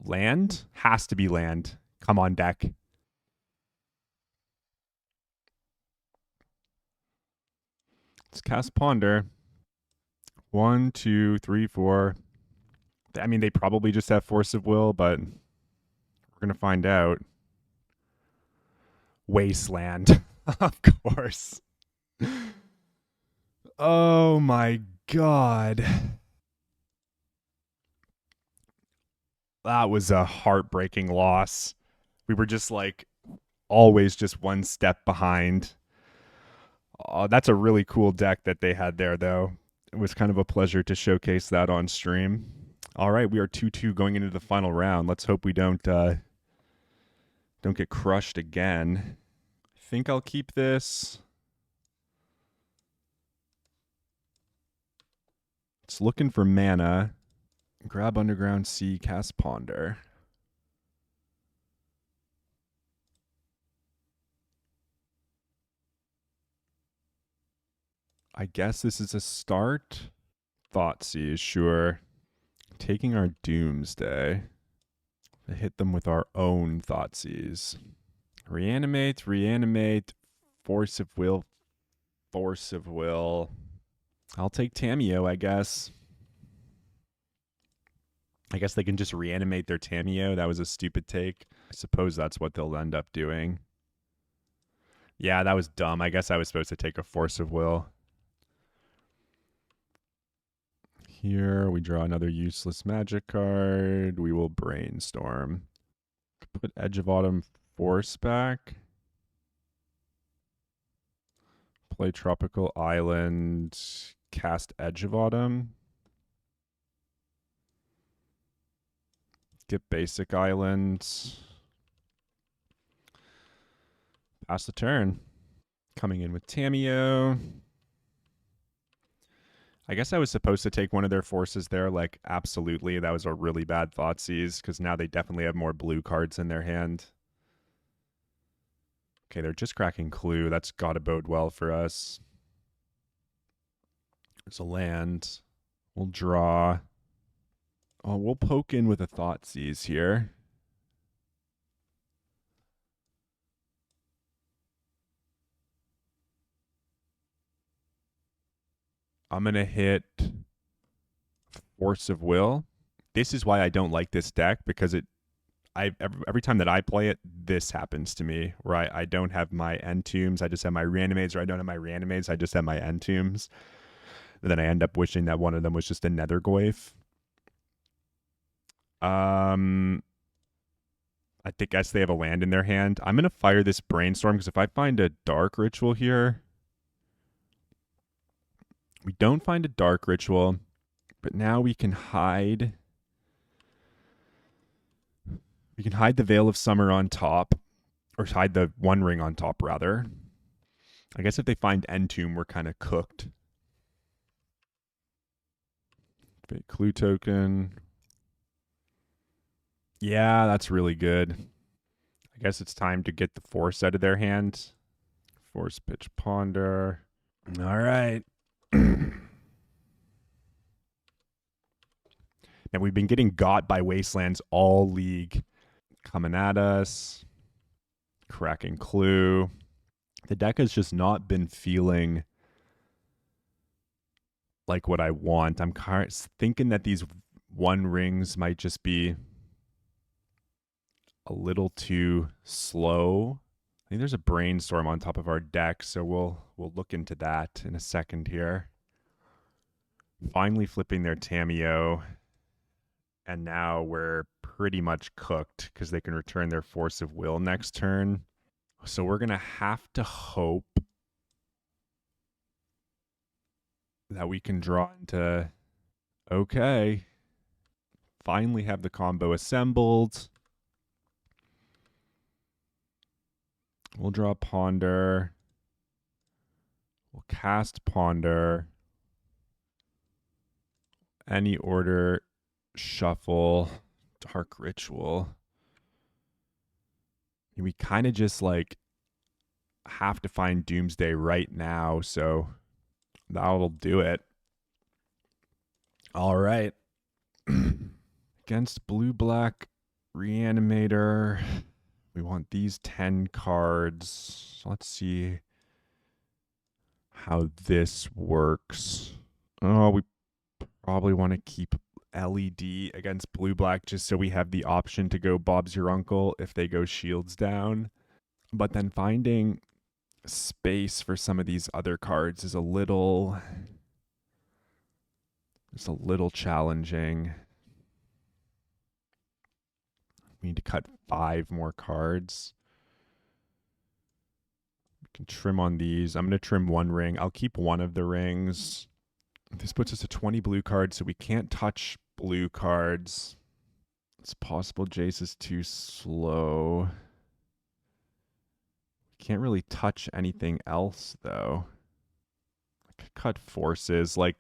Land? Has to be land. Come on, deck. Let's cast Ponder. 1, 2, 3, 4. I mean, they probably just have Force of Will, but we're going to find out. Wasteland. Of course. Oh my god. That was a heartbreaking loss. We were just like always just one step behind. Oh, that's a really cool deck that they had there, though. It was kind of a pleasure to showcase that on stream. All right, we are 2-2 going into the final round. Let's hope we don't get crushed again. I think I'll keep this. It's looking for mana. Grab Underground Sea, cast Ponder. I guess this is a start. Thoughtseize, sure. Taking our Doomsday. To hit them with our own Thoughtseize. Reanimate, reanimate. Force of Will, Force of Will. I'll take Tamiyo, I guess. I guess they can just reanimate their Tamiyo. That was a stupid take. I suppose that's what they'll end up doing. Yeah, that was dumb. I guess I was supposed to take a Force of Will. Here, we draw another useless magic card. We will brainstorm. Put Edge of Autumn Force back. Play Tropical Island, cast Edge of Autumn. Get Basic Island. Pass the turn. Coming in with Tamiyo. I guess I was supposed to take one of their forces there. Like, absolutely. That was a really bad Thoughtseize, because now they definitely have more blue cards in their hand. Okay, they're just cracking Clue. That's got to bode well for us. There's a land. We'll draw. Oh, we'll poke in with a Thoughtseize here. I'm going to hit Force of Will. This is why I don't like this deck, because every time that I play it, this happens to me, where I don't have my Entombs, I just have my Reanimates, or I don't have my Reanimates, I just have my Entombs. And then I end up wishing that one of them was just a Nethergoyf. I guess they have a land in their hand. I'm going to fire this Brainstorm, because if I find a Dark Ritual here, we don't find a Dark Ritual, but now we can hide. We can hide the Veil of Summer on top, or hide the One Ring on top, rather. I guess if they find Entomb, we're kind of cooked. Clue token. Yeah, that's really good. I guess it's time to get the Force out of their hand. Force Pitch Ponder. All right. And we've been getting got by Wastelands all league. Coming at us. Cracking Clue. The deck has just not been feeling like what I want. I'm thinking that these One Rings might just be a little too slow. I think there's a Brainstorm on top of our deck, so we'll look into that in a second here. Finally flipping their Tamiyo, and now we're pretty much cooked, because they can return their Force of Will next turn. So we're going to have to hope that we can draw into... Okay. Finally have the combo assembled. We'll draw Ponder. We'll cast Ponder. Any order. Shuffle. Dark Ritual. We kind of just like have to find Doomsday right now, so that'll do it. All right. Against blue-black Reanimator, we want these 10 cards. Let's see how this works. Oh, we probably want to keep LED against blue-black just so we have the option to go Bob's Your Uncle if they go shields down. But then finding space for some of these other cards is a little challenging. We need to cut 5 more cards. We can trim on these. I'm going to trim 1 ring. I'll keep 1 of the rings. This puts us at 20 blue cards, so we can't touch blue cards. It's possible Jace is too slow. Can't really touch anything else, though. I could cut forces. Like,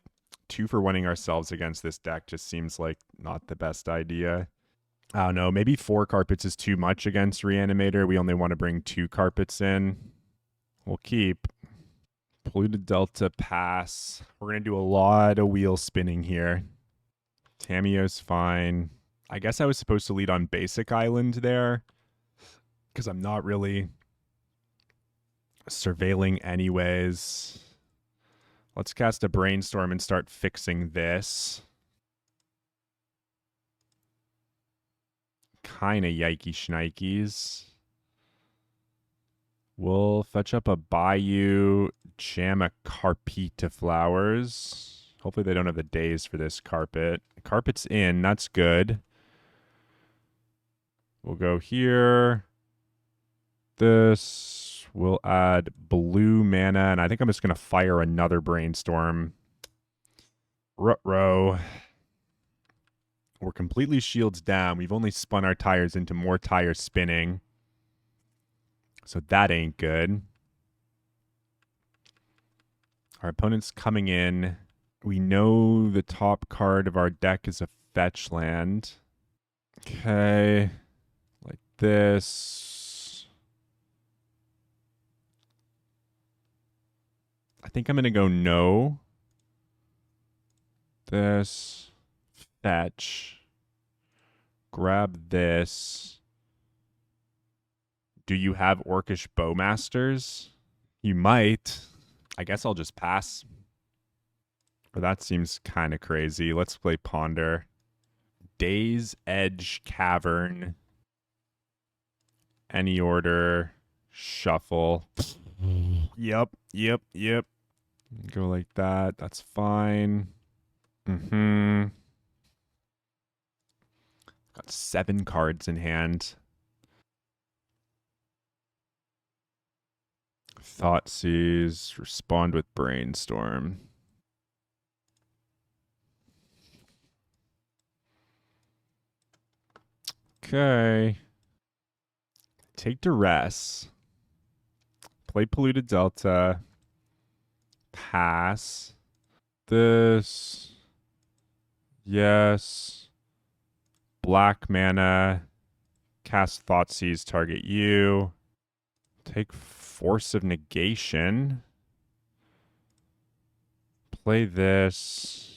2 for winning ourselves against this deck just seems like not the best idea. I don't know. Maybe 4 carpets is too much against Reanimator. We only want to bring 2 carpets in. We'll keep. Polluted Delta, pass. We're going to do a lot of wheel spinning here. Tamiyo's fine. I guess I was supposed to lead on Basic Island there, because I'm not really surveilling anyways. Let's cast a Brainstorm and start fixing this. Kind of yikey shnikes. We'll fetch up a Bayou, jam a Carpeta Flowers. Hopefully they don't have the days for this carpet. Carpet's in, that's good. We'll go here. This. We'll add blue mana, and I think I'm just going to fire another Brainstorm. Ruh-roh. We're completely shields down. We've only spun our tires into more tire spinning. So that ain't good. Our opponent's coming in. We know the top card of our deck is a fetch land. Okay. Like this. I think I'm going to go no. This. Fetch. Grab this. Do you have Orcish Bowmasters? You might. I guess I'll just pass. Or that seems kind of crazy. Let's play Ponder. Days Edge Cavern. Any order. Shuffle. Yep. Go like that. That's fine. Got 7 cards in hand. Thoughtseize. Respond with Brainstorm. Okay. Take Duress. Play Polluted Delta. Pass. This. Yes. Black mana. Cast Thoughtseize, target you. Take Force of Negation. Play this.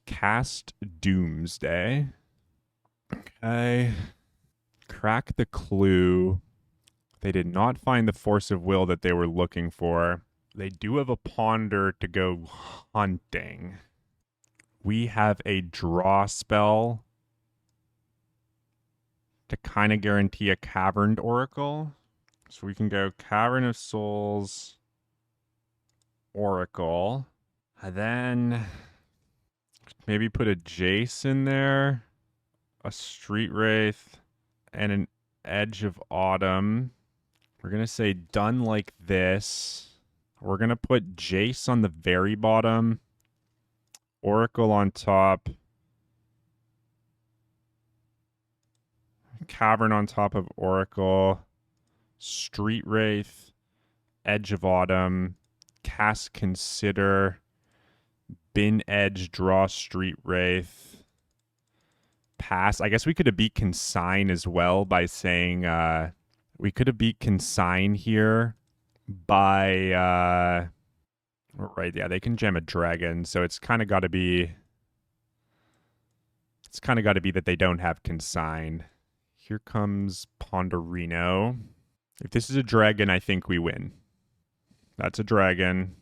Cast Doomsday. Okay. Crack the clue. They did not find the Force of Will that they were looking for. They do have a Ponder to go hunting. We have a draw spell to kind of guarantee a Caverned Oracle. So we can go Cavern of Souls, Oracle. And then maybe put a Jace in there, a Street Wraith, and an Edge of Autumn. We're going to say done like this. We're going to put Jace on the very bottom, Oracle on top, Cavern on top of Oracle, Street Wraith, Edge of Autumn, cast Consider, bin Edge, draw Street Wraith, pass. I guess we could have beat Consign as well by saying we could have beat Consign here by right, yeah, they can jam a dragon, so it's kind of got to be that they don't have Consign. Here comes Ponderino. If this is a dragon, I think we win. That's a dragon.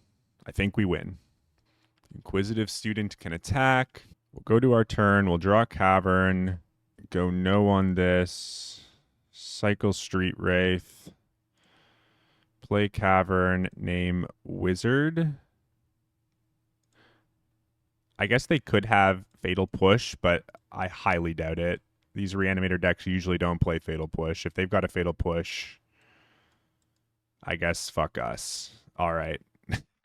I think we win. Inquisitive Student can attack. We'll go to our turn. We'll draw Cavern. Go no on this. Cycle Street Wraith. Play Cavern. Name Wizard. I guess they could have Fatal Push, but I highly doubt it. These Reanimator decks usually don't play Fatal Push. If they've got a Fatal Push, I guess fuck us. All right.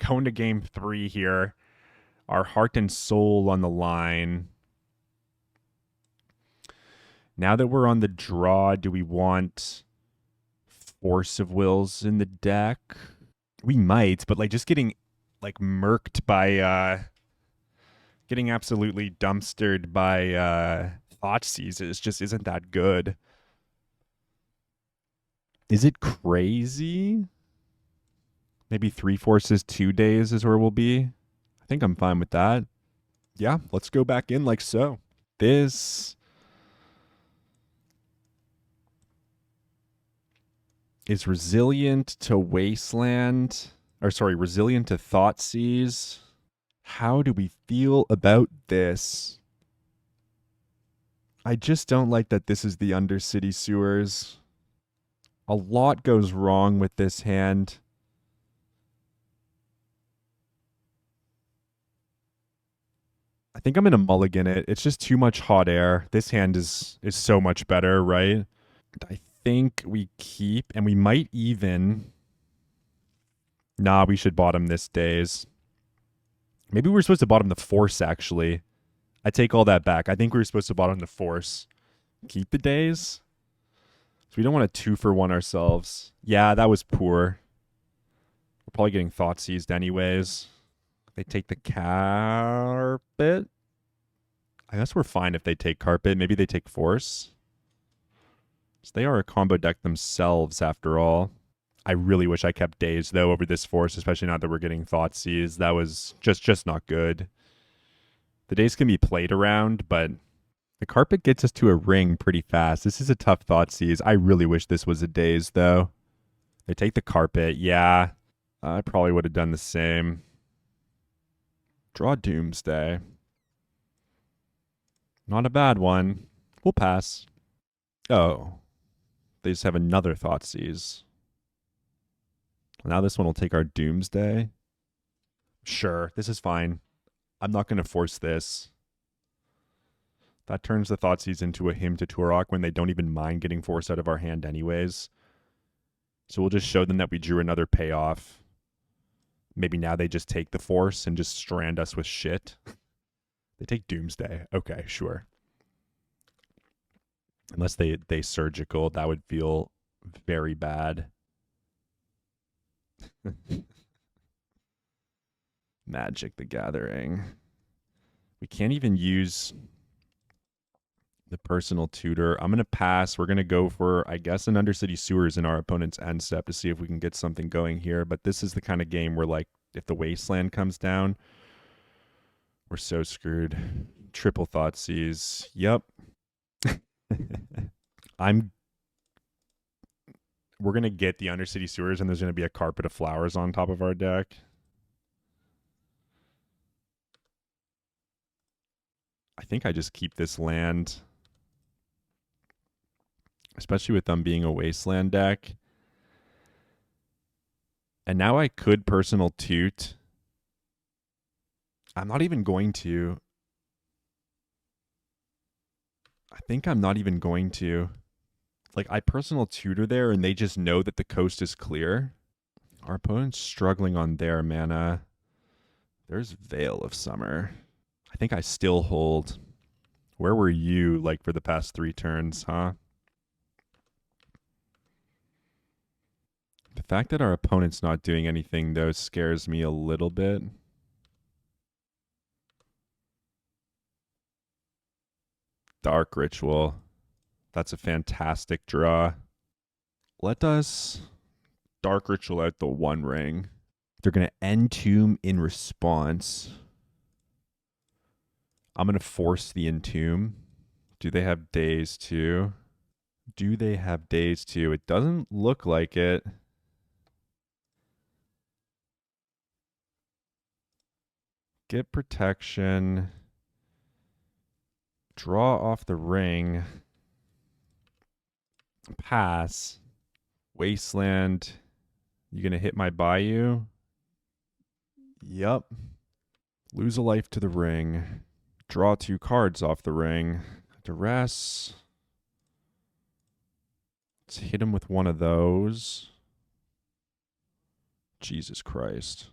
Going to game 3 here. Our heart and soul on the line. Now that we're on the draw, do we want Force of Wills in the deck? We might, but like just getting like murked by getting absolutely dumpstered by Thoughtseize just isn't that good. Is it crazy? Maybe 3 forces, 2 days is where we'll be. I think I'm fine with that. Yeah, let's go back in like so. This is resilient to Wasteland. Or sorry, resilient to Thoughtseize. How do we feel about this? I just don't like that this is the Undercity Sewers. A lot goes wrong with this hand. I think I'm going to mulligan it. It's just too much hot air. This hand is so much better, right? I think we keep, and we might even... Nah, we should bottom this days. Maybe we're supposed to bottom the force, actually. I take all that back. I think we were supposed to bottom the force. Keep the days? So we don't want to 2-for-1 ourselves. Yeah, that was poor. We're probably getting thought seized anyways. They take the carpet. I guess we're fine if they take carpet. Maybe they take force. So they are a combo deck themselves, after all. I really wish I kept days, though, over this force, especially now that we're getting thought seized. That was just not good. The days can be played around, but the carpet gets us to a ring pretty fast. This is a tough thought seize. I really wish this was a daze, though. They take the carpet. Yeah, I probably would have done the same. Draw Doomsday. Not a bad one. We'll pass. Oh. They just have another thought seize. Now this one will take our Doomsday. Sure, this is fine. I'm not going to force this. That turns the Thoughtseize into a Hymn to Turok when they don't even mind getting force out of our hand anyways. So we'll just show them that we drew another payoff. Maybe now they just take the force and just strand us with shit. They take Doomsday. Okay, sure. Unless they surgical, that would feel very bad. Magic the Gathering. We can't even use the personal tutor. I'm going to pass. We're going to go for, I guess, an Undercity Sewers in our opponent's end step to see if we can get something going here. But this is the kind of game where, like, if the Wasteland comes down, we're so screwed. Triple Thoughtseize. Yep. We're going to get the Undercity Sewers, and there's going to be a carpet of flowers on top of our deck. I think I just keep this land, especially with them being a Wasteland deck. And now I could personal toot. I'm not even going to. I think I'm not even going to. Like, I personal tutor there, and they just know that the coast is clear. Our opponent's struggling on their mana. There's Veil of Summer. I think I still hold. Where were you, like, for the past 3 turns, huh? The fact that our opponent's not doing anything, though, scares me a little bit. Dark Ritual. That's a fantastic draw. Let us Dark Ritual out the 1 ring. They're going to Entomb in response. I'm going to force the Entomb. Do they have days too? Do they have days too? It doesn't look like it. Get protection. Draw off the ring. Pass. Wasteland. You going to hit my Bayou? Yep. Lose a life to the ring. Draw 2 cards off the ring. Duress. Let's hit him with one of those. Jesus Christ.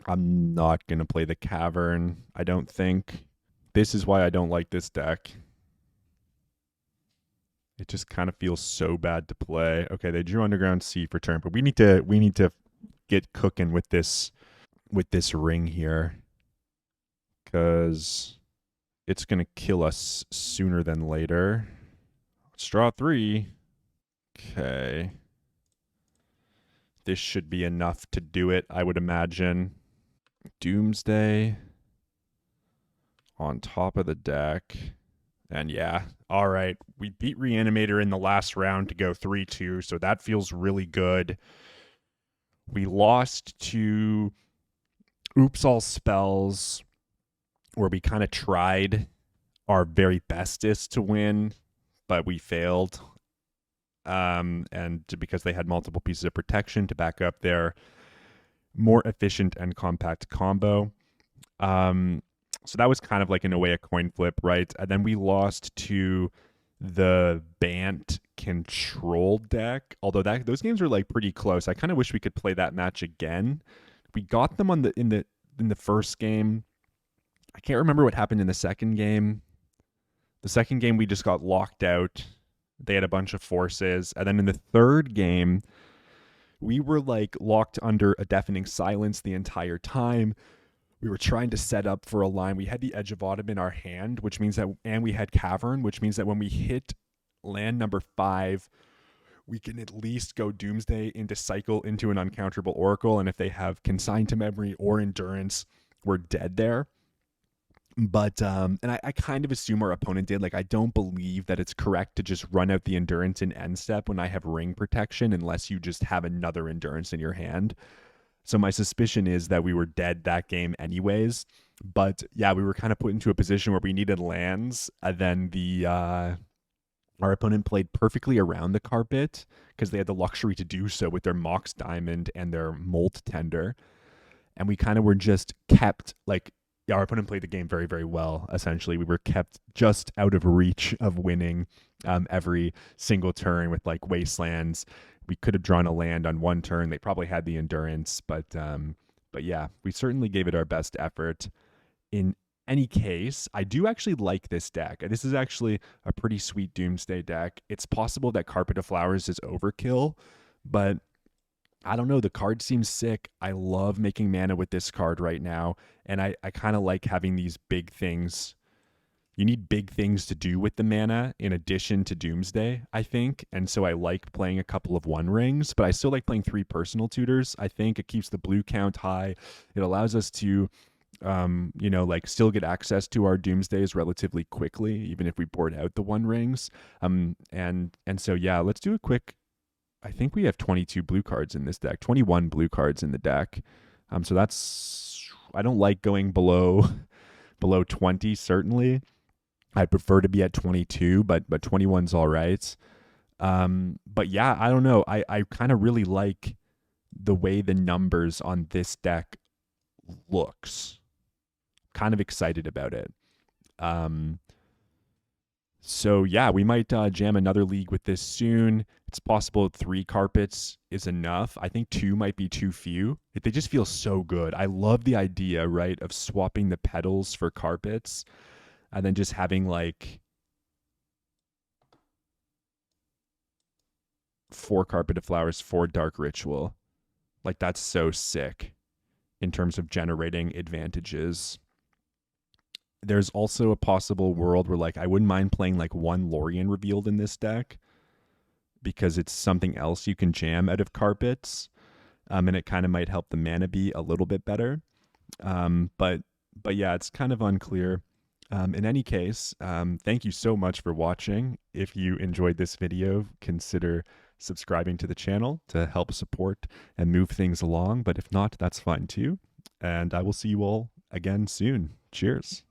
I'm not going to play the Cavern, I don't think. This is why I don't like this deck. It just kind of feels so bad to play. Okay, they drew Underground Sea for turn, but we need to get cooking with this ring here, because it's going to kill us sooner than later. Let's draw 3. Okay. This should be enough to do it, I would imagine. Doomsday on top of the deck. And yeah, all right. We beat Reanimator in the last round to go 3-2, so that feels really good. We lost to Oops All Spells, where we kind of tried our very bestest to win, but we failed. And because they had multiple pieces of protection to back up their more efficient and compact combo. So that was kind of like, in a way, a coin flip, right? And then we lost to the Bant control deck. Although those games are like pretty close. I kind of wish we could play that match again. We got them on the in the first game. I can't remember what happened in the second game. The second game we just got locked out. They had a bunch of forces, and then in the third game, we were like locked under a deafening silence the entire time. We were trying to set up for a line. We had the Edge of Autumn in our hand, which means that, and we had Cavern, which means that when we hit land number 5, we can at least go Doomsday into cycle into an uncounterable Oracle, and if they have Consign to Memory or Endurance, we're dead there. But and I kind of assume our opponent did. Like, I don't believe that it's correct to just run out the Endurance in end step when I have Ring Protection unless you just have another Endurance in your hand. So my suspicion is that we were dead that game anyways. But yeah, we were kind of put into a position where we needed lands, and then our opponent played perfectly around the carpet because they had the luxury to do so with their Mox Diamond and their Molt Tender. And we kind of were just kept, like, yeah, our opponent played the game very, very well, essentially. We were kept just out of reach of winning every single turn with, like, Wastelands. We could have drawn a land on one turn. They probably had the Endurance, but yeah, we certainly gave it our best effort. In any case, I do actually like this deck. This is actually a pretty sweet Doomsday deck. It's possible that Carpet of Flowers is overkill, but I don't know. The card seems sick. I love making mana with this card right now, and I kind of like having these big things. You need big things to do with the mana in addition to Doomsday, I think. And so I like playing a couple of One Rings, but I still like playing 3 Personal Tutors. I think it keeps the blue count high. It allows us to, like, still get access to our Doomsdays relatively quickly, even if we board out the One Rings. And so, yeah, let's do a quick. I think we have 22 blue cards in this deck, 21 blue cards in the deck. So that's, I don't like going below 20, certainly. I prefer to be at 22, but 21's all right. But yeah, I don't know. I kind of really like the way the numbers on this deck looks. Kind of excited about it. So yeah, we might jam another league with this soon. It's possible 3 carpets is enough. I think 2 might be too few. They just feel so good. I love the idea, right, of swapping the petals for carpets and then just having like 4 Carpet of Flowers, 4 Dark Ritual. Like, that's so sick in terms of generating advantages. There's also a possible world where, like, I wouldn't mind playing like 1 Lorien Revealed in this deck because it's something else you can jam out of carpets, and it kind of might help the mana be a little bit better. But yeah, it's kind of unclear. In any case, thank you so much for watching. If you enjoyed this video, consider subscribing to the channel to help support and move things along. But if not, that's fine too. And I will see you all again soon. Cheers.